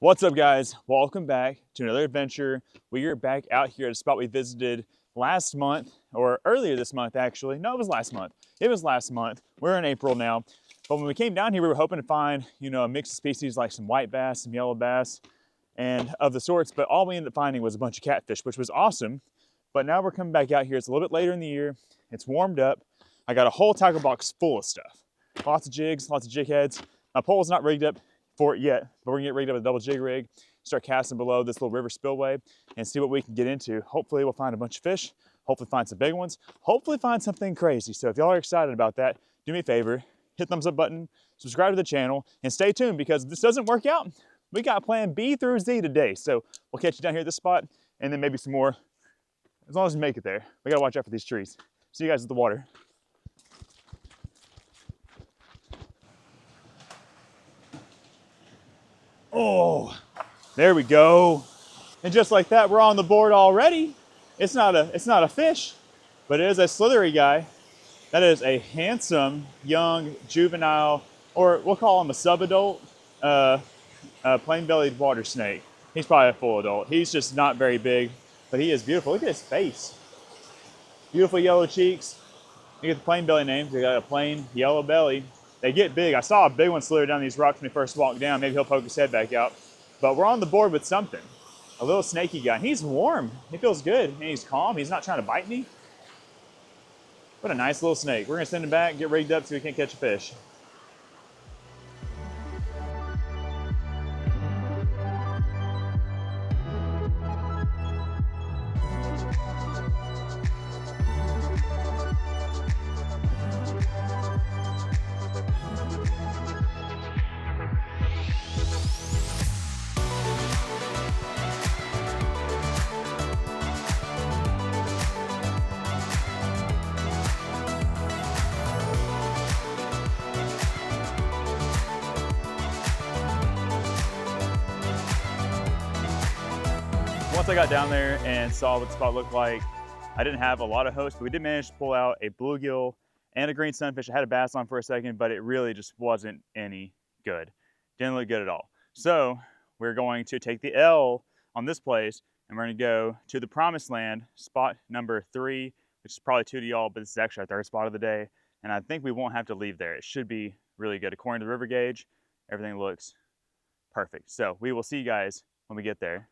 What's up, guys? Welcome back to another adventure. We are back out here at a spot we visited last month, or earlier this month actually. No, it was last month. It was last month. We're in April now. But when we came down here, we were hoping to find, a mix of species like some white bass, some yellow bass, and of the sorts. But all we ended up finding was a bunch of catfish, which was awesome. But now we're coming back out here. It's a little bit later in the year. It's warmed up. I got a whole tackle box full of stuff. Lots of jigs, lots of jig heads. My pole's not rigged up for it yet, but we're gonna get rigged up with a double jig rig, start casting below this little river spillway and see what we can get into. Hopefully we'll find a bunch of fish, hopefully find some big ones, hopefully find something crazy. So if y'all are excited about that, do me a favor, hit thumbs up button, subscribe to the channel, and stay tuned because if this doesn't work out, we got plan B through Z today. So we'll catch you down here at this spot and then maybe some more, as long as we make it there. We gotta watch out for these trees. See you guys at the water. Oh, there we go. And just like that, we're on the board already. It's not a fish, but it is a slithery guy. That is a handsome, young, juvenile, or we'll call him a subadult, plain-bellied water snake. He's probably a full adult. He's just not very big, but he is beautiful. Look at his face. Beautiful yellow cheeks. Look at the plain belly names. They got a plain yellow belly. They get big. I saw a big one slither down these rocks when he first walked down. Maybe he'll poke his head back out. But we're on the board with something. A little snaky guy. He's warm. He feels good. And he's calm. He's not trying to bite me. What a nice little snake. We're going to send him back, get rigged up so we can't catch a fish. Once I got down there and saw what the spot looked like, I didn't have a lot of hosts, but we did manage to pull out a bluegill and a green sunfish. I had a bass on for a second, but it really just wasn't any good. Didn't look good at all. So we're going to take the L on this place and we're gonna go to the promised land, spot number 3, which is probably 2 to y'all, but this is actually our 3rd spot of the day. And I think we won't have to leave there. It should be really good. According to the river gauge, everything looks perfect. So we will see you guys when we get there.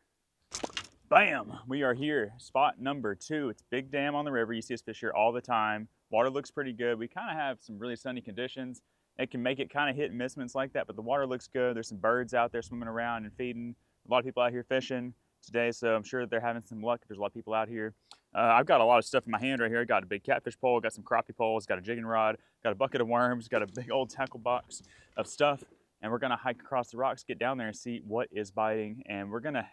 Bam! We are here, spot number 2. It's big dam on the river. You see us fish here all the time. Water looks pretty good. We kind of have some really sunny conditions. It can make it kind of hit and miss when it's like that, but the water looks good. There's some birds out there swimming around and feeding. A lot of people out here fishing today, so I'm sure that they're having some luck. There's a lot of people out here. I've got a lot of stuff in my hand right here. I got a big catfish pole, got some crappie poles, got a jigging rod, got a bucket of worms, got a big old tackle box of stuff, and we're gonna hike across the rocks, get down there and see what is biting, and we're gonna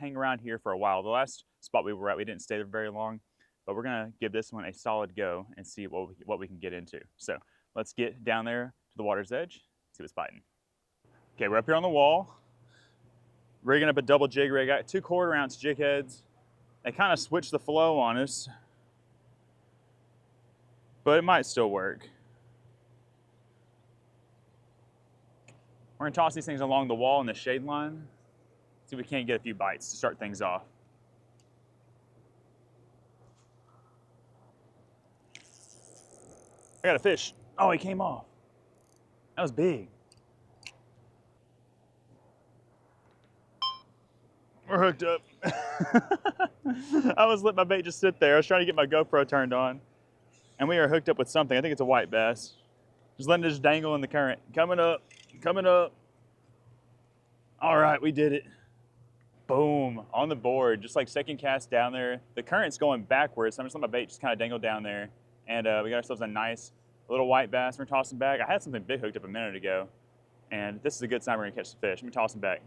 hang around here for a while. The last spot we were at, we didn't stay there very long, but we're gonna give this one a solid go and see what we can get into. So let's get down there to the water's edge, see what's biting. Okay, we're up here on the wall, rigging up a double jig rig. I got 2 1/4-ounce jig heads. They kind of switched the flow on us, but it might still work. We're gonna toss these things along the wall in the shade line. See if we can't get a few bites to start things off. I got a fish. Oh, he came off. That was big. We're hooked up. I was letting my bait just sit there. I was trying to get my GoPro turned on. And we are hooked up with something. I think it's a white bass. Just letting it just dangle in the current. Coming up, coming up. All right, we did it. Boom, on the board, just like second cast down there. The current's going backwards, so I'm just letting my bait just kind of dangle down there. And we got ourselves a nice little white bass. We're tossing back. I had something big hooked up a minute ago, and this is a good sign we're gonna catch some fish. I'm gonna toss them back.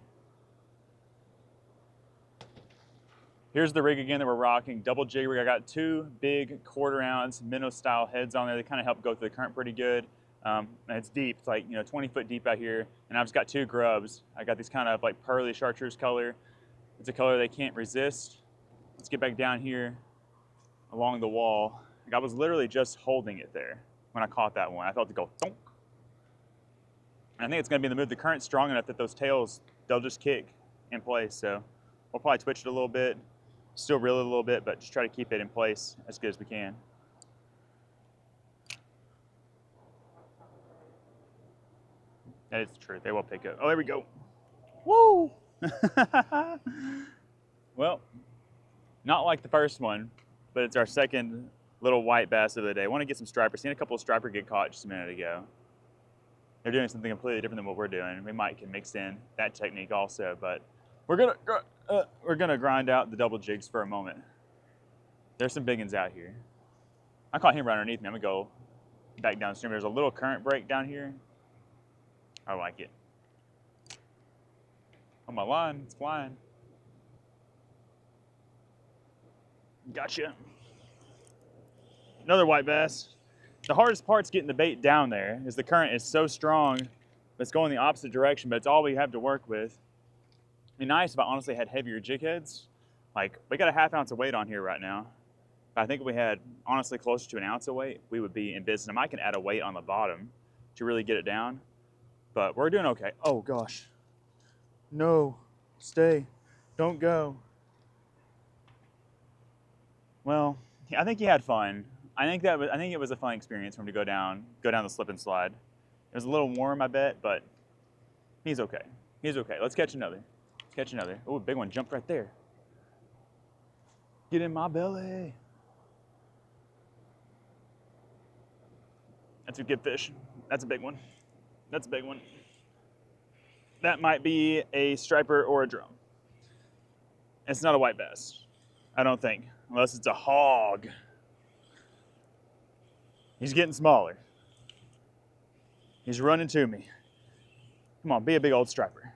Here's the rig again that we're rocking, double jig rig. I got 2 big 1/4-ounce minnow style heads on there. They kind of help go through the current pretty good. And it's deep, it's like 20 foot deep out here. And I've just got 2 grubs. I got these kind of like pearly chartreuse color. It's a color they can't resist. Let's get back down here along the wall. Like I was literally just holding it there when I caught that one. I felt it go thunk. And I think it's gonna be in the mood. The current's strong enough that those tails, they'll just kick in place. So we'll probably twitch it a little bit, still reel it a little bit, but just try to keep it in place as good as we can. That is the truth. They will pick up. Oh, there we go. Woo! Well, not like the first one, but it's our second little white bass of the day. I want to get some stripers. Seen a couple of striper get caught just a minute ago. They're doing something completely different than what we're doing. We might can mix in that technique also, but we're gonna grind out the double jigs for a moment. There's some big ones out here. I caught him right underneath me. I'm gonna go back downstream. There's a little current break down here. I like it. On my line, it's flying. Gotcha. Another white bass. The hardest part's getting the bait down there, is the current is so strong it's going the opposite direction, but it's all we have to work with. It'd be nice if I honestly had heavier jig heads. Like, we got a ½ ounce of weight on here right now. But I think if we had honestly closer to an ounce of weight, we would be in business. I might can add a weight on the bottom to really get it down, but we're doing okay. Oh gosh. No, stay, don't go. Well, I think he had fun. I think it was a fun experience for him to go down the slip and slide. It was a little warm, I bet, but he's okay. He's okay. Let's catch another. Let's catch another. Oh, a big one jumped right there. Get in my belly. That's a good fish. That's a big one. That's a big one. That might be a striper or a drum. It's not a white bass, I don't think, unless it's a hog. He's getting smaller. He's running to me. Come on, be a big old striper.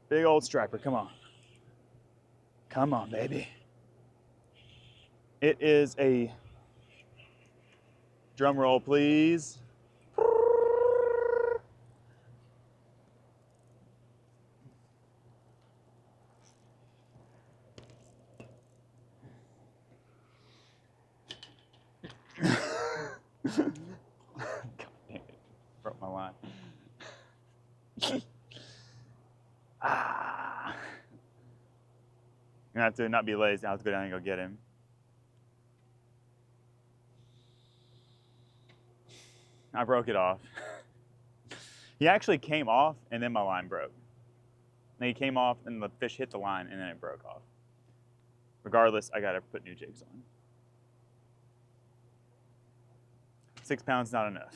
Big old striper, come on. Come on, baby. It is a drum roll, please. God damn it, broke my line. I'm gonna have to not be lazy. I'll have to go down and go get him. I broke it off. He actually came off and then my line broke. And he came off and the fish hit the line and then it broke off. Regardless, I gotta put new jigs on. 6 pounds not enough.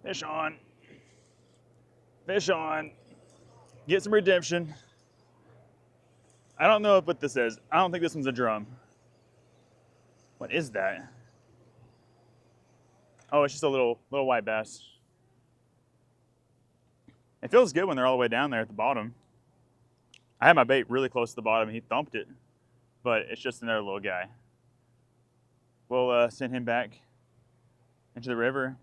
Fish on. Fish on. Get some redemption. I don't know what this is. I don't think this one's a drum. What is that? Oh, it's just a little white bass. It feels good when they're all the way down there at the bottom. I had my bait really close to the bottom and he thumped it, but it's just another little guy. We'll send him back into the river.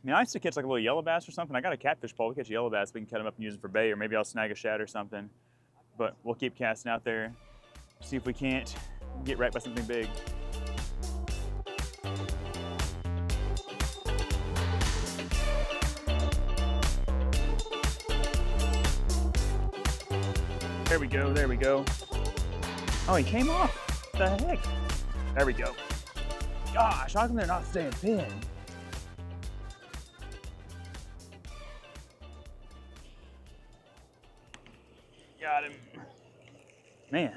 I mean, I used to catch like a little yellow bass or something. I got a catfish pole. We catch a yellow bass. We can cut them up and use them for bait, or maybe I'll snag a shad or something. But we'll keep casting out there, see if we can't get wrecked by something big. There we go, there we go. Oh, he came off. What the heck? There we go. Gosh, how come they're not staying pinned? Got him. Man,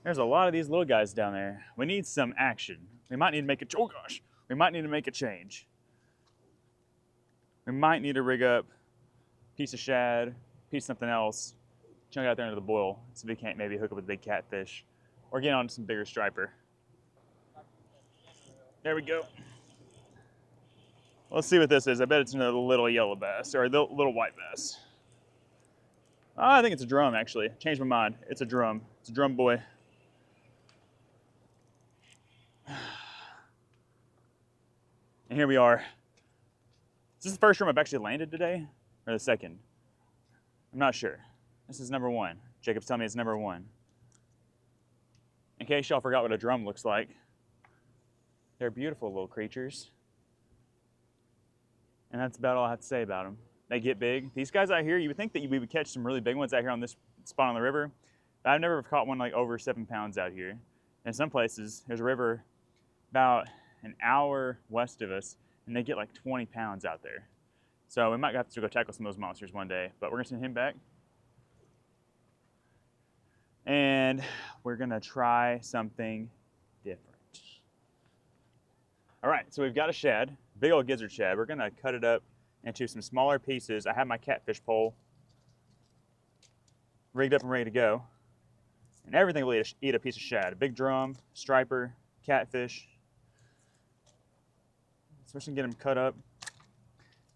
there's a lot of these little guys down there. We need some action. We might need to make oh gosh, we might need to make a change. We might need to rig up a piece of shad, piece of something else, chunk out there into the boil, so we can't maybe hook up with a big catfish, or get on some bigger striper. There we go. Let's see what this is. I bet it's another little yellow bass, or a little white bass. Oh, I think it's a drum, actually. Changed my mind. It's a drum. It's a drum boy. And here we are. Is this the first drum I've actually landed today, or the second? I'm not sure. This is number one. Jacob's telling me it's number one. In case y'all forgot what a drum looks like, they're beautiful little creatures. And that's about all I have to say about them. They get big. These guys out here, you would think that we would catch some really big ones out here on this spot on the river. But I've never caught one like over 7 pounds out here. In some places, there's a river about an hour west of us, and they get like 20 pounds out there. So we might have to go tackle some of those monsters one day, but we're gonna send him back. And we're gonna try something different. All right, so we've got a shad, big old gizzard shad. We're gonna cut it up into some smaller pieces. I have my catfish pole rigged up and ready to go. And everything will eat a piece of shad. A big drum, striper, catfish. So we're just gonna get them cut up.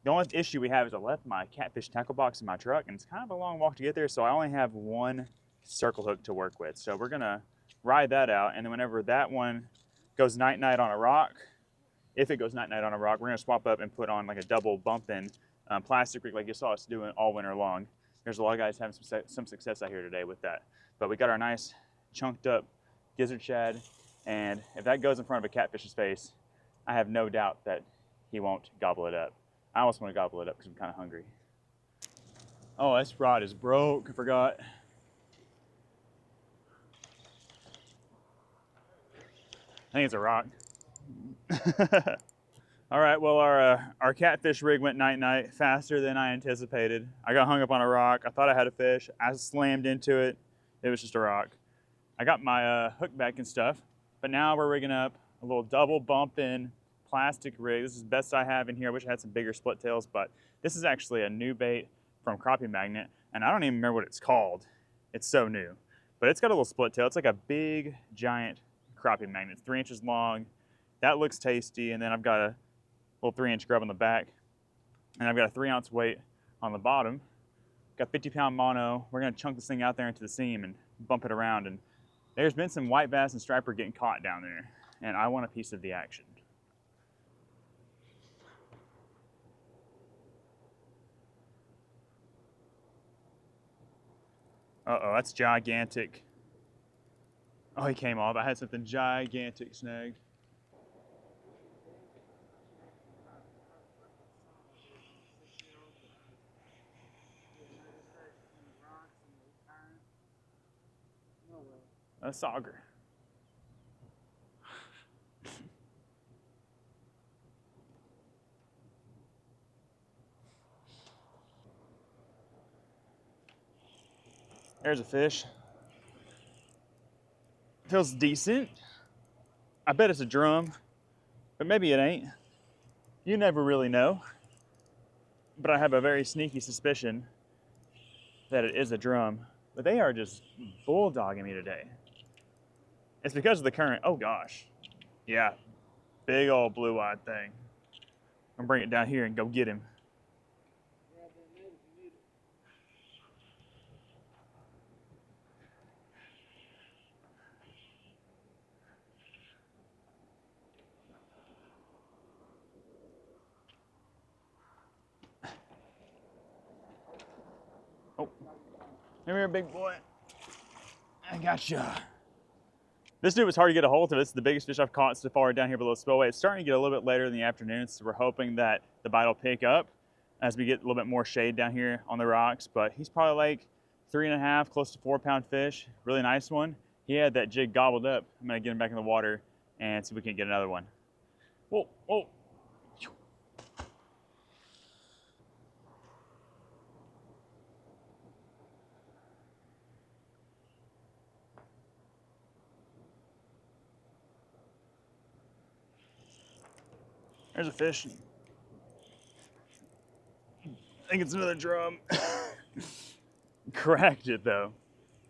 The only issue we have is I left my catfish tackle box in my truck, and it's kind of a long walk to get there, so I only have one circle hook to work with. So we're gonna ride that out, and then whenever that one goes night-night on a rock, if it goes night-night on a rock, we're gonna swap up and put on like a double bump-in plastic rig like you saw us doing all winter long. There's a lot of guys having some success out here today with that. But we got our nice chunked up gizzard shad, and if that goes in front of a catfish's face, I have no doubt that he won't gobble it up. I almost want to gobble it up because I'm kind of hungry. Oh, this rod is broke, I forgot. I think it's a rock. All right, well, our catfish rig went night-night faster than I anticipated. I got hung up on a rock. I thought I had a fish. I slammed into it. It was just a rock. I got my hook back and stuff, but now we're rigging up a little double bump-in plastic rig. This is the best I have in here. I wish I had some bigger split tails, but this is actually a new bait from Crappie Magnet, and I don't even remember what it's called. It's so new, but it's got a little split tail. It's like a big, giant Crappie Magnet. It's 3 inches long. That looks tasty, and then I've got a little 3-inch grub on the back, and I've got a 3-ounce weight on the bottom. Got 50-pound mono. We're gonna chunk this thing out there into the seam and bump it around, and there's been some white bass and striper getting caught down there, and I want a piece of the action. Uh-oh, that's gigantic. Oh, he came off. I had something gigantic snagged. A sauger. There's a fish. Feels decent. I bet it's a drum, but maybe it ain't. You never really know. But I have a very sneaky suspicion that it is a drum. But they are just bulldogging me today. It's because of the current. Oh gosh. Yeah, big old blue-eyed thing. I'm gonna bring it down here and go get him. Oh, come here, big boy. I gotcha. This dude was hard to get a hold of. This is the biggest fish I've caught so far down here below Spillway. It's starting to get a little bit later in the afternoon, so we're hoping that the bite will pick up as we get a little bit more shade down here on the rocks. But he's probably like 3.5, close to 4-pound fish. Really nice one. He had that jig gobbled up. I'm gonna get him back in the water and see if we can get another one. Whoa, whoa. There's a fish. I think it's another drum. Cracked it though.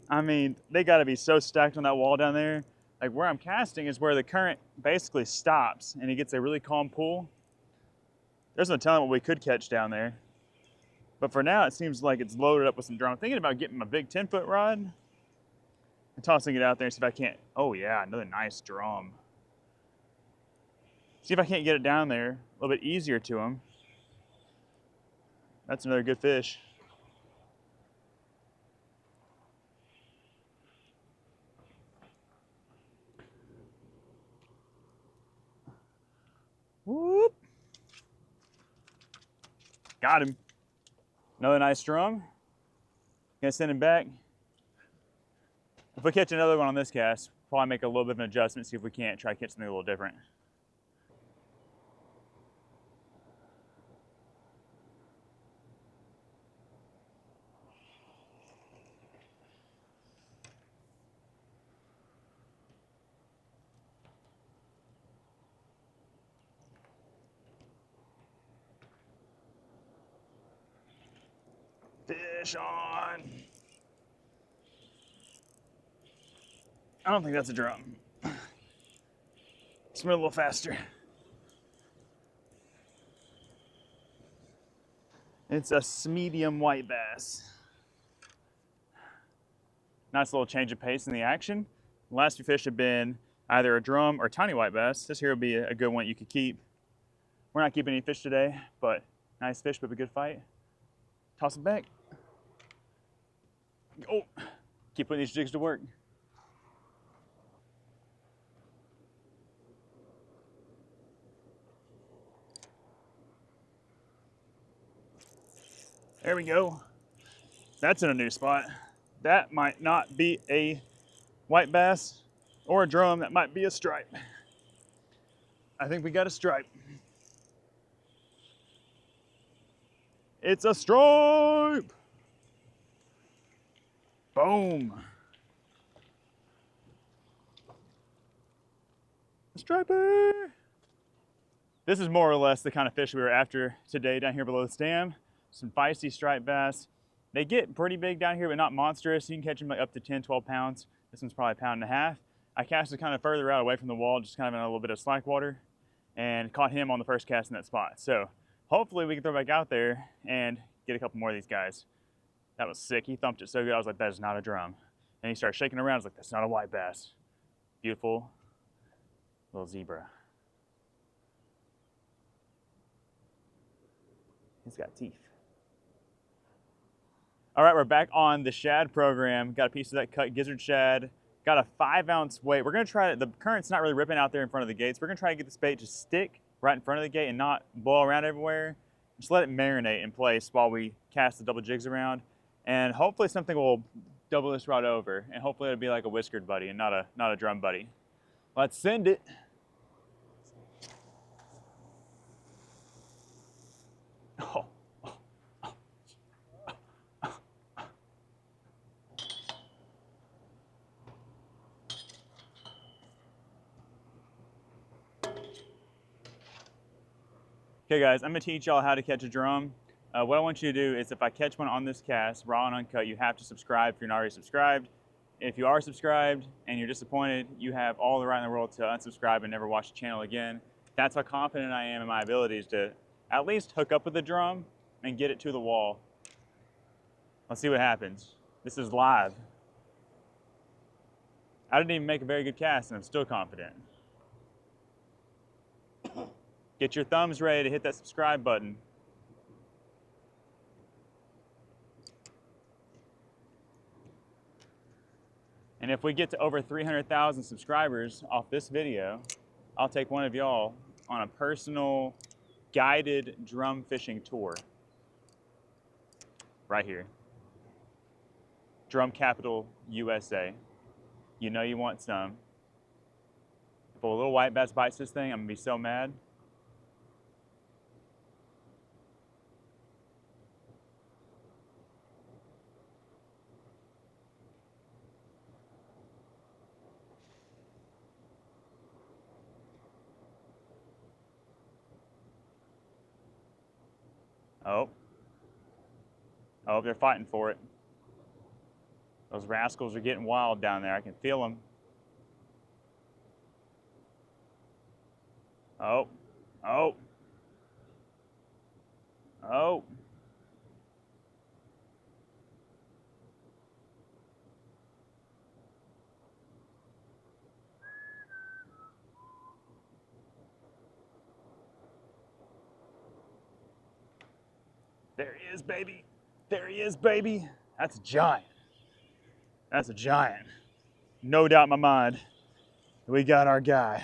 I mean, they gotta be so stacked on that wall down there. Like where I'm casting is where the current basically stops and it gets a really calm pool. There's no telling what we could catch down there. But for now, it seems like it's loaded up with some drum. I'm thinking about getting my big 10-foot rod and tossing it out there and see if I can't. Oh yeah, another nice drum. See if I can't get it down there a little bit easier to him. That's another good fish. Whoop. Got him. Another nice drum. Gonna send him back. If we catch another one on this cast, probably make a little bit of an adjustment, see if we can't try to catch something a little different. Fish on. I don't think that's a drum. Swim a little faster. It's a medium white bass. Nice little change of pace in the action. The last few fish have been either a drum or tiny white bass. This here will be a good one you could keep. We're not keeping any fish today, but nice fish, but a good fight. Toss it back. Oh, keep putting these jigs to work. There we go. That's in a new spot. That might not be a white bass or a drum. That might be a stripe. I think we got a stripe. It's a stripe. Boom. A striper. This is more or less the kind of fish we were after today down here below the dam. Some feisty striped bass. They get pretty big down here, but not monstrous. You can catch them like up to 10, 12 pounds. This one's probably 1.5 pounds. I cast it kind of further out away from the wall, just kind of in a little bit of slack water, and caught him on the first cast in that spot. So hopefully we can throw back out there and get a couple more of these guys. That was sick. He thumped it so good. I was like, that is not a drum. And he started shaking around. I was like, that's not a white bass. Beautiful little zebra. He's got teeth. All right, we're back on the shad program. Got a piece of that cut gizzard shad. Got a 5-ounce weight. We're gonna try, the current's not really ripping out there in front of the gates. We're gonna try to get this bait to stick right in front of the gate and not blow around everywhere. Just let it marinate in place while we cast the double jigs around. And hopefully something will double this rod over. And hopefully it'll be like a whiskered buddy and not a drum buddy. Let's send it. Oh. Okay guys, I'm gonna teach y'all how to catch a drum. What I want you to do is if I catch one on this cast, raw and uncut, you have to subscribe if you're not already subscribed. If you are subscribed and you're disappointed, you have all the right in the world to unsubscribe and never watch the channel again. That's how confident I am in my abilities to at least hook up with the drum and get it to the wall. Let's see what happens. This is live. I didn't even make a very good cast and I'm still confident. Get your thumbs ready to hit that subscribe button. And if we get to over 300,000 subscribers off this video, I'll take one of y'all on a personal guided drum fishing tour. Right here. Drum capital USA. You know you want some. If a little white bass bites this thing, I'm gonna be so mad. Oh. Oh, they're fighting for it. Those rascals are getting wild down there. I can feel them. Oh. Oh. Oh. There he is, baby. There he is, baby. That's a giant. That's a giant. No doubt in my mind. We got our guy.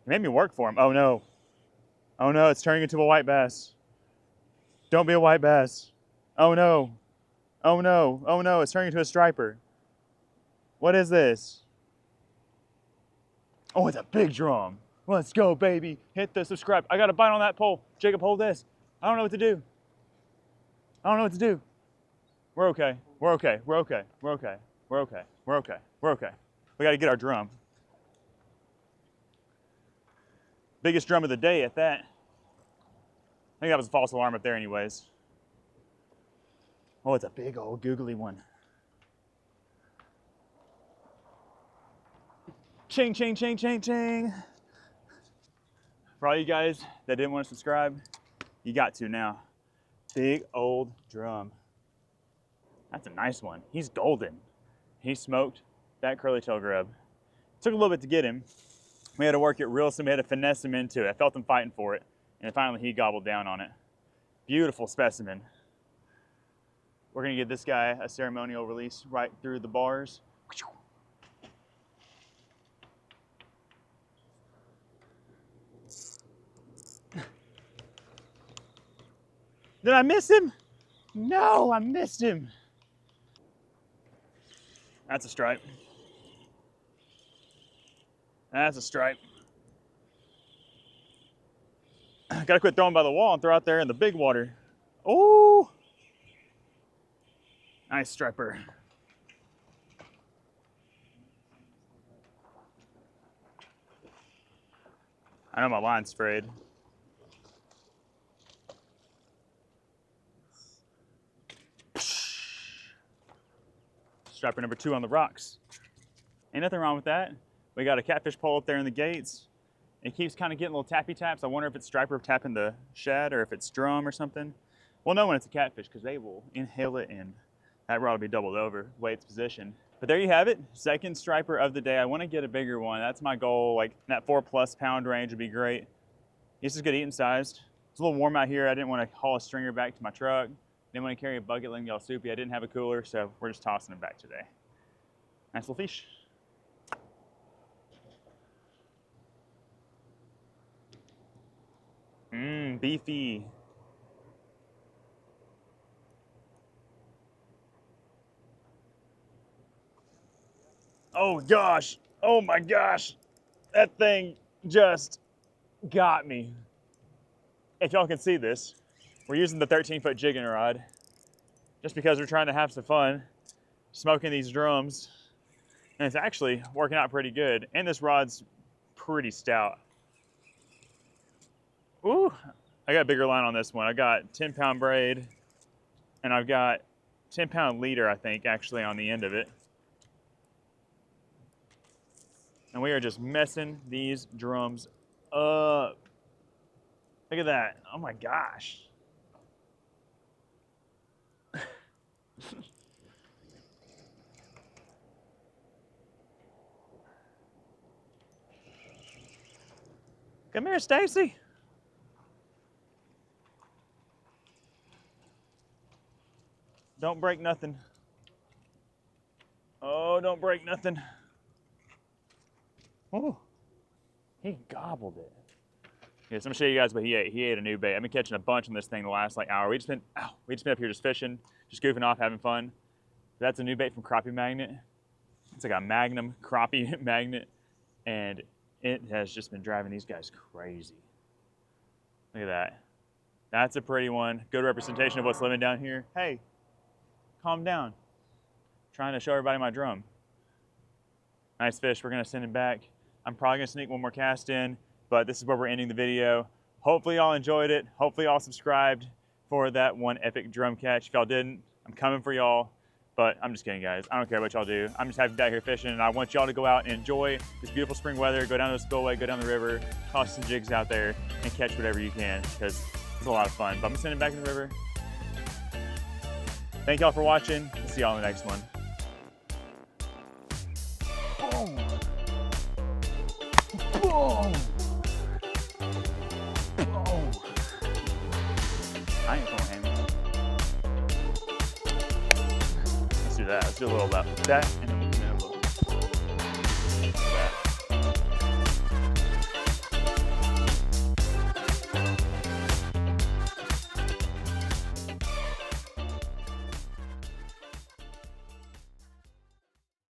He made me work for him. Oh no. Oh no, it's turning into a white bass. Don't be a white bass. Oh no. Oh no. Oh no, it's turning into a striper. What is this? Oh, it's a big drum. Let's go, baby. Hit the subscribe. I got a bite on that pole. Jacob, hold this. I don't know what to do. I don't know what to do. We're okay. We're okay. We're okay. We're okay. We're okay. We're okay. We're okay. We got to get our drum. Biggest drum of the day at that. I think that was a false alarm up there anyways. Oh, it's a big old googly one. Ching, ching, ching, ching, ching. For all you guys that didn't want to subscribe, you got to now. Big old drum. That's a nice one. He's golden. He smoked that curly tail grub. Took a little bit to get him. We had to work it real soon. We had to finesse him into it. I felt him fighting for it. And finally he gobbled down on it. Beautiful specimen. We're gonna give this guy a ceremonial release right through the bars. Did I miss him? No, I missed him. That's a stripe. That's a stripe. Gotta quit throwing by the wall and throw out there in the big water. Oh, nice striper. I know my line's frayed. Striper number 2 on the rocks. Ain't nothing wrong with that. We got a catfish pole up there in the gates. It keeps kind of getting little tappy taps. I wonder if it's striper tapping the shad or if it's drum or something. We'll know when it's a catfish because they will inhale it and that rod will be doubled over the way it's positioned. But there you have it, second striper of the day. I want to get a bigger one. That's my goal. Like that 4+ pound range would be great. He's just good eating sized. It's a little warm out here. I didn't want to haul a stringer back to my truck. Didn't want to carry a bucket letting y'all soupy. I didn't have a cooler, so we're just tossing them back today. Nice little fish. Beefy. Oh gosh, oh my gosh. That thing just got me. If y'all can see this, we're using the 13-foot jigging rod just because we're trying to have some fun smoking these drums. And it's actually working out pretty good. And this rod's pretty stout. Ooh, I got a bigger line on this one. I got 10-pound braid and I've got 10-pound leader, I think, actually on the end of it. And we are just messing these drums up. Look at that. Oh my gosh. Come here, Stacy. Don't break nothing. Oh, don't break nothing. Oh, he gobbled it. Yes, I'm gonna show you guys what he ate. He ate a new bait. I've been catching a bunch on this thing the last like hour. We just been up here just fishing, just goofing off, having fun. That's a new bait from Crappie Magnet. It's like a Magnum crappie magnet, and it has just been driving these guys crazy. Look at that. That's a pretty one. Good representation of what's living down here. Hey, calm down. Trying to show everybody my drum. Nice fish. We're gonna send him back. I'm probably gonna sneak one more cast in, but this is where we're ending the video. Hopefully y'all enjoyed it. Hopefully y'all subscribed for that one epic drum catch. If y'all didn't, I'm coming for y'all. But I'm just kidding, guys. I don't care what y'all do. I'm just happy to be out here fishing, and I want y'all to go out and enjoy this beautiful spring weather. Go down to the Spillway, go down the river, toss some jigs out there, and catch whatever you can, because it's a lot of fun. But I'm gonna send it back in the river. Thank y'all for watching. We'll see y'all in the next one. Boom. Boom. Boom. I ain't going ham. Let's do that. Let's do a little left. That and